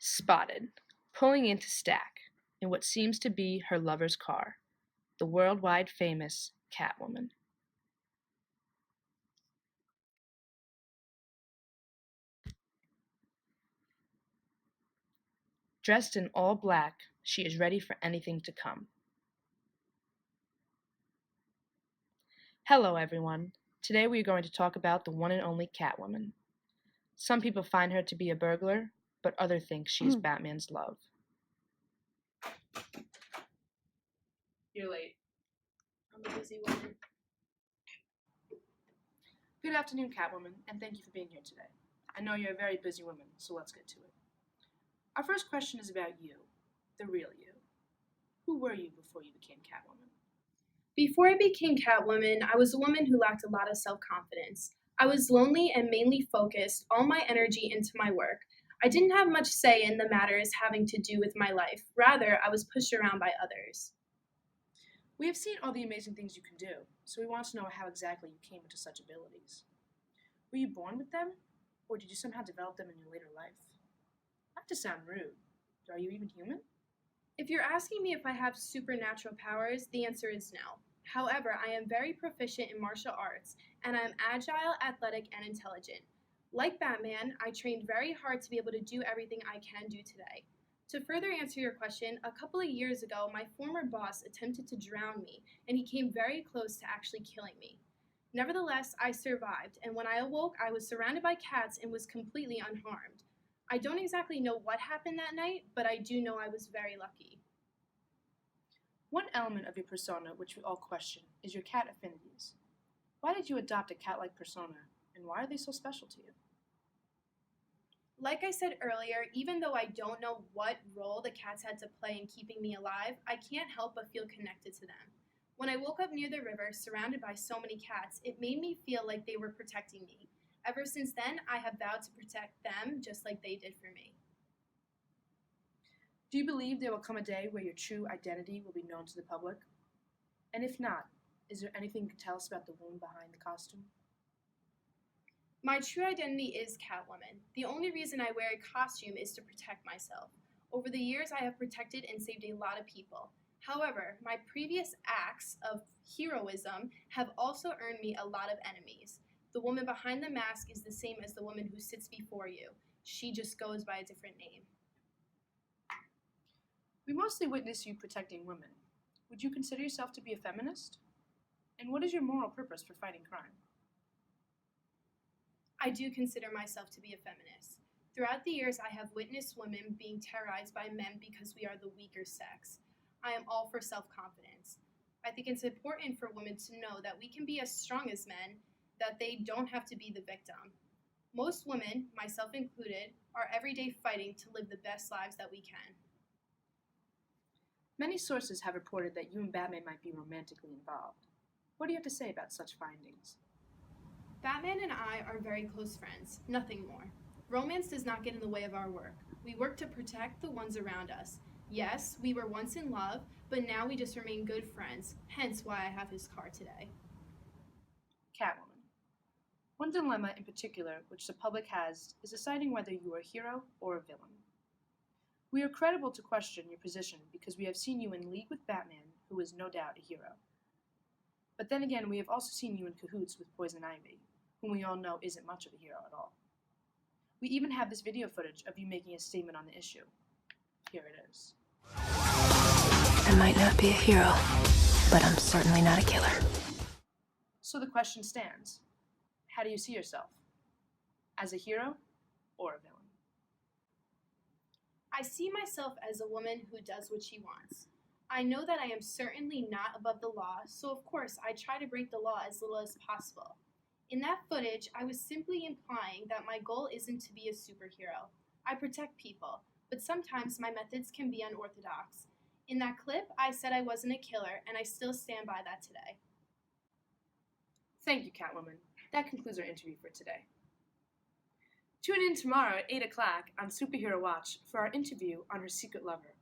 Spotted, pulling into Stack in what seems to be her lover's car, the worldwide famous Catwoman. Dressed in all black, she is ready for anything to come. Hello everyone. Today we are going to talk about the one and only Catwoman. Some people find her to be a burglar, but others think she is Batman's love. You're late. I'm a busy woman. Good afternoon, Catwoman, and thank you for being here today. I know you're a very busy woman, so let's get to it. Our first question is about you, the real you. Who were you before you became Catwoman? Before I became Catwoman, I was a woman who lacked a lot of self-confidence. I was lonely and mainly focused all my energy into my work. I didn't have much say in the matters having to do with my life. Rather, I was pushed around by others. We have seen all the amazing things you can do, so we want to know how exactly you came into such abilities. Were you born with them, or did you somehow develop them in your later life? Not to sound rude, are you even human? If you're asking me if I have supernatural powers, the answer is no. However, I am very proficient in martial arts, and I am agile, athletic, and intelligent. Like Batman, I trained very hard to be able to do everything I can do today. To further answer your question, a couple of years ago, my former boss attempted to drown me, and he came very close to actually killing me. Nevertheless, I survived, and when I awoke, I was surrounded by cats and was completely unharmed. I don't exactly know what happened that night, but I do know I was very lucky. One element of your persona which we all question is your cat affinities. Why did you adopt a cat-like persona, and why are they so special to you? Like I said earlier, even though I don't know what role the cats had to play in keeping me alive, I can't help but feel connected to them. When I woke up near the river, surrounded by so many cats, it made me feel like they were protecting me. Ever since then, I have vowed to protect them just like they did for me. Do you believe there will come a day where your true identity will be known to the public? And if not, is there anything you can tell us about the wound behind the costume? My true identity is Catwoman. The only reason I wear a costume is to protect myself. Over the years, I have protected and saved a lot of people. However, my previous acts of heroism have also earned me a lot of enemies. The woman behind the mask is the same as the woman who sits before you. She just goes by a different name. We mostly witness you protecting women. Would you consider yourself to be a feminist? And what is your moral purpose for fighting crime? I do consider myself to be a feminist. Throughout the years, I have witnessed women being terrorized by men because we are the weaker sex. I am all for self-confidence. I think it's important for women to know that we can be as strong as men, that they don't have to be the victim. Most women, myself included, are every day fighting to live the best lives that we can. Many sources have reported that you and Batman might be romantically involved. What do you have to say about such findings? Batman and I are very close friends, nothing more. Romance does not get in the way of our work. We work to protect the ones around us. Yes, we were once in love, but now we just remain good friends, hence why I have his car today. Catwoman. One dilemma in particular which the public has is deciding whether you are a hero or a villain. We are credible to question your position because we have seen you in league with Batman, who is no doubt a hero. But then again, we have also seen you in cahoots with Poison Ivy, whom we all know isn't much of a hero at all. We even have this video footage of you making a statement on the issue. Here it is. I might not be a hero, but I'm certainly not a killer. So the question stands. How do you see yourself? As a hero or a villain? I see myself as a woman who does what she wants. I know that I am certainly not above the law, so of course I try to break the law as little as possible. In that footage, I was simply implying that my goal isn't to be a superhero. I protect people, but sometimes my methods can be unorthodox. In that clip, I said I wasn't a killer, and I still stand by that today. Thank you, Catwoman. That concludes our interview for today. Tune in tomorrow at 8 o'clock on Superhero Watch for our interview on her secret lover,